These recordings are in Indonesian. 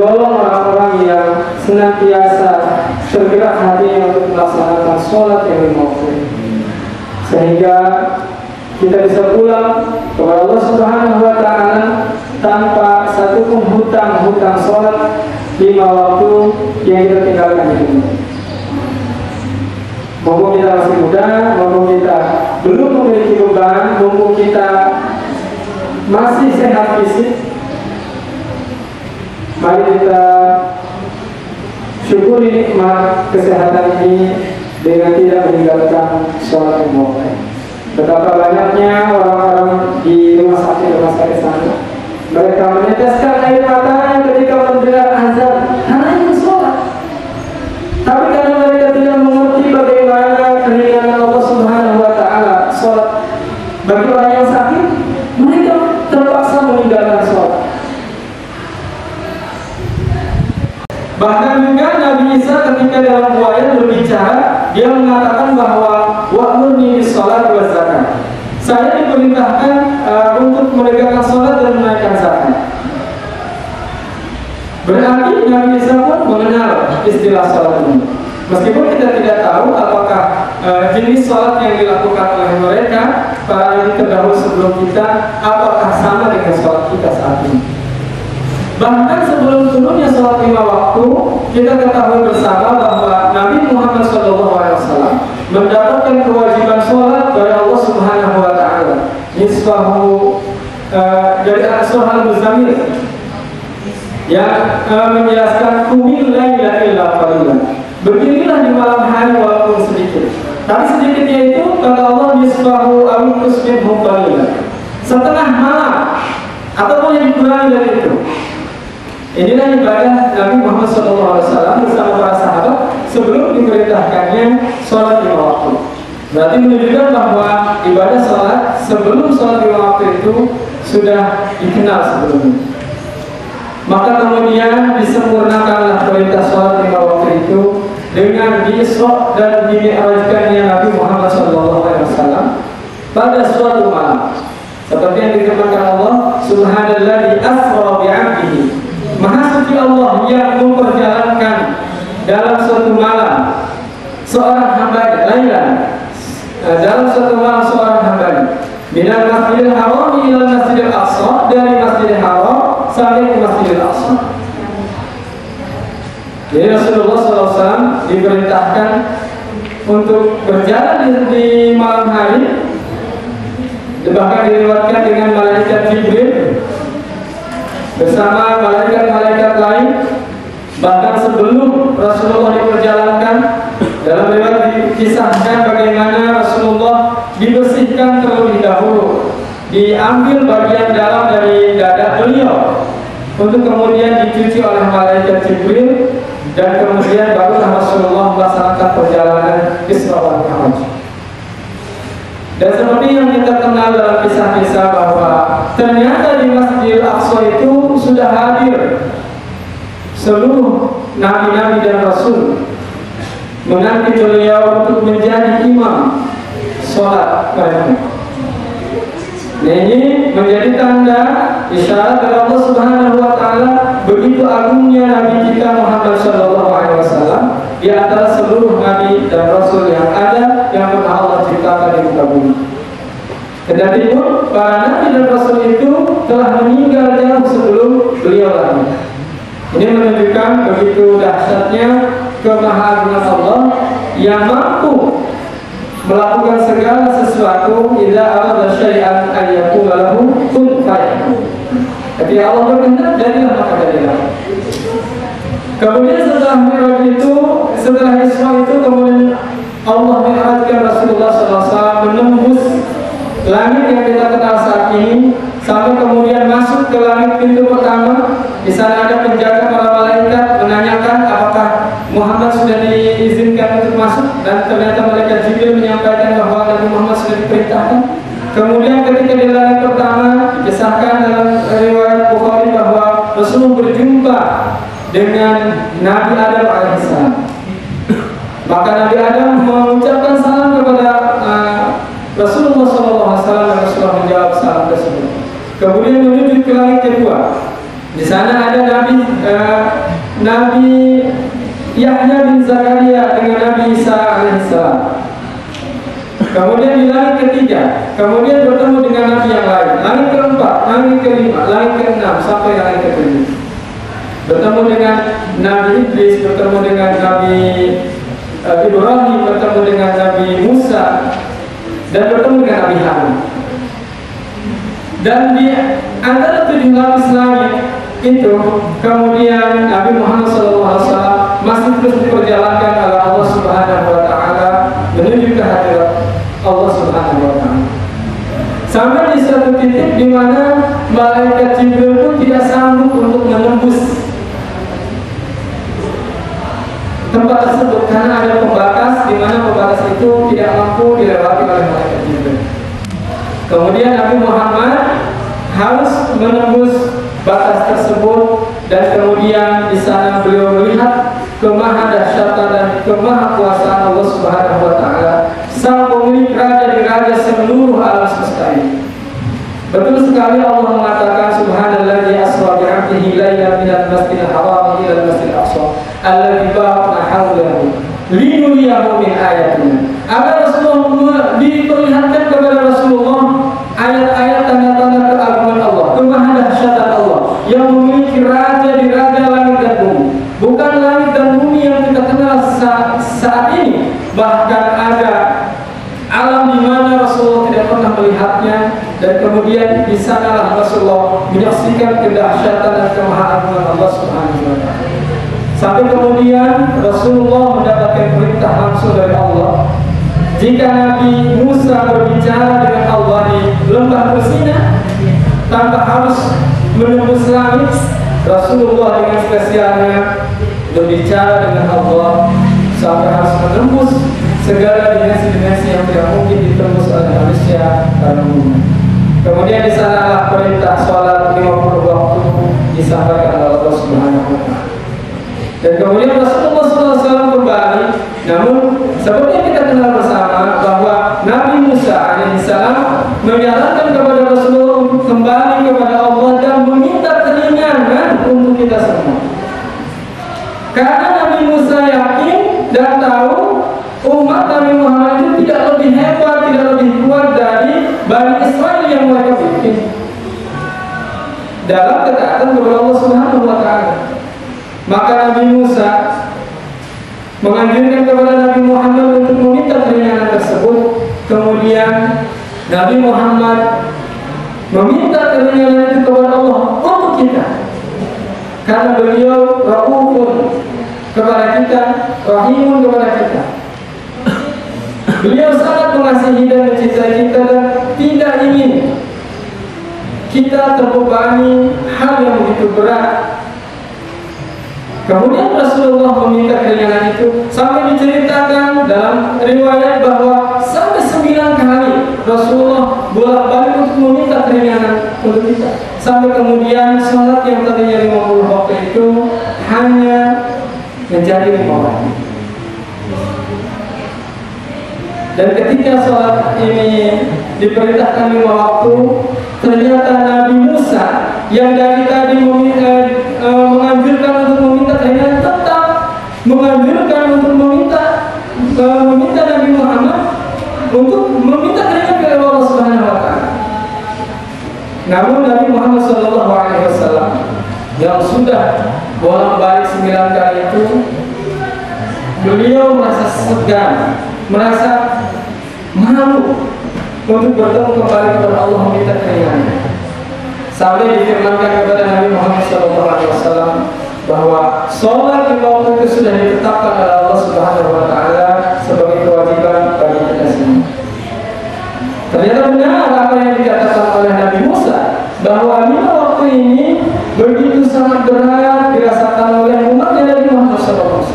Tolong orang-orang yang senantiasa tergerak hatinya untuk melaksanakan sholat yang lima waktu, sehingga kita bisa pulang kepada Allah Subhanahu wa Ta'ala tanpa satu pun hutang sholat lima waktu yang kita tinggalkan di dunia. Mumpung kita masih muda, mumpung kita belum memiliki beban, mumpung kita masih sehat fisik, mari kita syukuri nikmat kesehatan ini dengan tidak meninggalkan sholat lima waktu. Betapa banyaknya orang-orang di rumah sakit sana, mereka meneteskan air matanya ketika mendengar azan karena ingin sholat. Tapi karena mereka tidak mengerti bagaimana keringanan Allah Subhanahu wa Ta'ala sholat bagi orang yang sakit, mereka terpaksa meninggalkan sholat. Bahkan juga Nabi Isa ketika dalam ayat berbicara, dia mengatakan bahwa wa'murni bis-shalat wa zakat. Saya diperintahkan untuk menegakkan sholat dan menaikkan zakat. Berarti Nabi Isa pun mengenal istilah sholat ini. Meskipun kita tidak tahu apakah jenis sholat yang dilakukan oleh mereka para nabi terdahulu sebelum kita, apakah sama dengan sholat kita saat ini. Bahkan sebelum turunnya sholat lima waktu, kita ketahui bersama bahwa Nabi Muhammad SAW mendapatkan kewajiban sholat dari Allah Subhanahu wa Ta'ala. Nisfahu dari Surah Al-Muzammil yang menjelaskan kumil laila illa qalilan. Berdirilah di malam hari walaupun sedikit. Tapi sedikitnya itu kata Allah nisfahu aw tusbihhu qalilan. Setengah malam ataupun yang dikurangi dari itu. Inilah ibadah Nabi Muhammad SAW bersama para sahabat sebelum diperintahkannya sholat lima waktu. Berarti menunjukkan bahwa ibadah sholat sebelum sholat lima waktu itu sudah dikenal sebelumnya. Maka kemudian disempurnakanlah perintah sholat lima waktu itu dengan di-Isra dan di-Mi'rajkannya Nabi Muhammad SAW pada suatu malam. Seperti yang dikatakan Allah, Subhanallah asra bi'abdihi. Maha suci Allah yang memperjalankan dalam suatu malam seorang hamba laila, dalam suatu malam seorang hamba minal masjidil haram ila masjidil aqsa, dari masjidil haram sampai ke masjidil aqsa. Jadi Rasulullah SAW diperintahkan untuk berjalan di malam hari, bahkan diriwayatkan dengan malaikat Jibril bersama malaikat-malaikat lain. Bahkan sebelum Rasulullah diperjalankan, dalam riwayat dikisahkan bagaimana Rasulullah dibersihkan terlebih dahulu, diambil bagian dalam dari dada beliau untuk kemudian dicuci oleh malaikat Jibril, dan kemudian barulah Rasulullah melaksanakan perjalanan Isra wal Mi'raj. Dan seperti yang kita kenal dalam kisah-kisah bahwa ternyata di Masjidil Aqsa itu sudah hadir seluruh nabi-nabi dan rasul menanti beliau untuk menjadi imam sholat mereka. Nah, ini menjadi tanda isyarat dari Allah Subhanahu wa Ta'ala begitu agungnya Nabi kita Muhammad SAW di antara seluruh nabi dan rasul yang ada yang pernah Allah ciptakan di muka bumi. Kendati pun para nabi dan rasul itu telah meninggal jauh sebelum beliau lahir. Ini menunjukkan begitu dahsyatnya kemahagungan Allah yang mampu melakukan segala sesuatu idza arada syai'an an yakuna lahu kun fayakun. Ketika Allah berkehendak, jadilah maka jadilah. Kemudian setelah Mi'raj itu, setelah Isra itu, kemudian Allah mi'rajkan Rasulullah SAW menembus langit yang kita kenal saat ini sampai kemudian masuk ke langit pintu pertama. Di sana ada penjaga para malaikat menanyakan apakah Muhammad sudah diizinkan untuk masuk, dan ternyata malaikat Jibril menyampaikan bahwa Nabi Muhammad sudah diperintahkan. Kemudian ketika di langit pertama dikisahkan dalam riwayat Bukhari bahwa Rasulullah berjumpa dengan Nabi Adam alaihissalam. Maka Nabi Adam mengucapkan salam kepada Rasulullah SAW dan Rasulullah menjawab salam tersebut. Kemudian menuju ke langit kedua. Di sana ada Nabi Yahya bin Zakaria dengan Nabi Isa alaihissalam. Kemudian di langit ketiga, kemudian bertemu dengan Nabi yang lain. Langit keempat, langit kelima, langit keenam, sampai langit ketujuh. Bertemu dengan Nabi Idris, bertemu dengan Nabi Ibrahim, bertemu dengan Nabi Musa, dan bertemu dengan Nabi Harun. Dan di antara 7 lapis langit itu, kemudian Nabi Muhammad SAW masih terus diperjalankan oleh Allah Subhanahu Wa Taala menuju ke hadirat Allah Subhanahu Wa Taala. Sampai di suatu titik di mana malaikat Jibril pun tidak sanggup untuk menembus tempat tersebut karena ada pembatas, di mana pembatas itu tidak mampu dilewati oleh malaikat Jibril. Kemudian Nabi Muhammad harus menembus batas tersebut, dan kemudian di sana beliau melihat kemahadahsyatan dan kemahakuasaan Allah Subhanahu Wa Taala, sang pemilik raja di raja seluruh alam semesta ini. Betul sekali Allah mengatakan subhanalladzi asra bi 'abdihi lailan minal masjidil haram ila al-masjidil aqsa alladzi barakna hawlahu linuriyahu min ayatina. Agar Rasulullah diperlihatkan kepada Rasulullah ayat-ayat tanda-tanda keagungan Allah, kemahadahsyatan Allah yang memiliki raja di raja langit dan bumi. Bukan langit dan bumi yang kita kenal saat ini, bahkan ada alam di mana Rasulullah tidak pernah melihatnya, dan kemudian di sanalah Rasulullah menyaksikan kedahsyatan dan kemahaguman Allah Subhanahu Wa Taala. Sampai kemudian Rasulullah mendapatkan perintah langsung dari Allah. Jika Nabi Musa berbicara dengan Allah di lembah Bersina tanpa harus menembus langit, Rasulullah dengan spesialnya berbicara dengan Allah sampai harus menembus segala dimensi-dimensi yang tidak mungkin ditembus oleh manusia pada umumnya. Kemudian di sanalah perintah sholat 50 waktu disampaikan oleh Allah Subhanahu Wa Taala. Dan kemudian Rasulullah SAW kembali. Namun seperti yang kita kenal bersama bahwa Nabi Musa alaihissalam menyarankan kepada Rasulullah untuk kembali kepada Allah dan meminta keringanan untuk kita semua. Karena Nabi Musa yakin dan tahu umat Nabi Muhammad itu tidak lebih hebat, tidak lebih kuat dari Bani Israel yang mereka bikin dalam ketaatan kepada Allah Subhanahu Wa Taala. Maka Nabi Musa menganjurkan kepada Nabi Muhammad untuk meminta keringanan tersebut. Kemudian Nabi Muhammad meminta keringanan itu kepada Allah untuk kita, karena beliau Raufun kepada kita, Rahimun kepada kita. Beliau sangat mengasihi dan mencintai kita dan tidak ingin kita terbebani hal yang begitu berat. Kemudian Rasulullah meminta keringanan itu sampai diceritakan dalam riwayat bahwa sampai 9 kali Rasulullah bolak-balik untuk meminta keringanan untuk kita. Sampai kemudian sholat yang tadinya 50 waktu itu hanya menjadi 5 waktu. Dan ketika sholat ini diperintahkan 5 waktu, ternyata Nabi Musa yang dari tadi menganjurkan untuk meminta keringanan tetap menganjurkan untuk meminta Nabi Muhammad untuk meminta keringanan kepada Allah Subhanahu Wa Taala. Namun Nabi Muhammad SAW yang sudah bolak-balik 9 kali itu, beliau merasa segan, merasa malu untuk bertemu kembali kepada Allah meminta keringanan. Sampai difirmankan kepada Nabi Muhammad SAW bahwa sholat 5 waktu itu sudah ditetapkan oleh Allah Subhanahu Wa Taala sebagai kewajiban bagi kita semua. Ternyata benar apa yang dikatakan oleh Nabi Musa bahwa 5 waktu ini begitu sangat berat dirasakan oleh umat Nabi Muhammad SAW.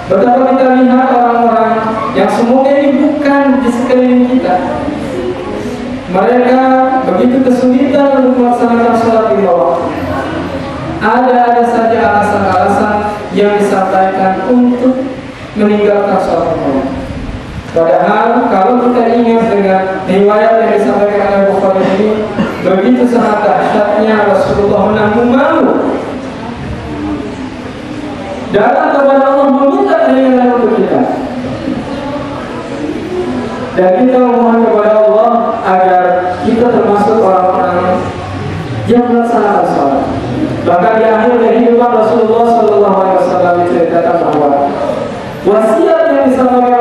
Betapa kita lihat orang-orang yang semoga ini bukan di sekeliling kita, mereka begitu kesulitan untuk melaksanakan sholat 5 waktu. Ada saja alasan-alasan yang disampaikan untuk meninggalkan sholat 5 waktu. Padahal kalau kita ingat dengan riwayat yang disampaikan oleh Bukhari ini, begitu begitu sangat dahsyatnya Rasulullah menanggung malu datang kepada Allah meminta keringanan untuk kita, dan kita memohon kepada Allah agar kita termasuk orang-orang yang melaksanakan salat. Bahkan di akhir kehidupan Rasulullah SAW diceritakan bahwa wasiat yang disampaikan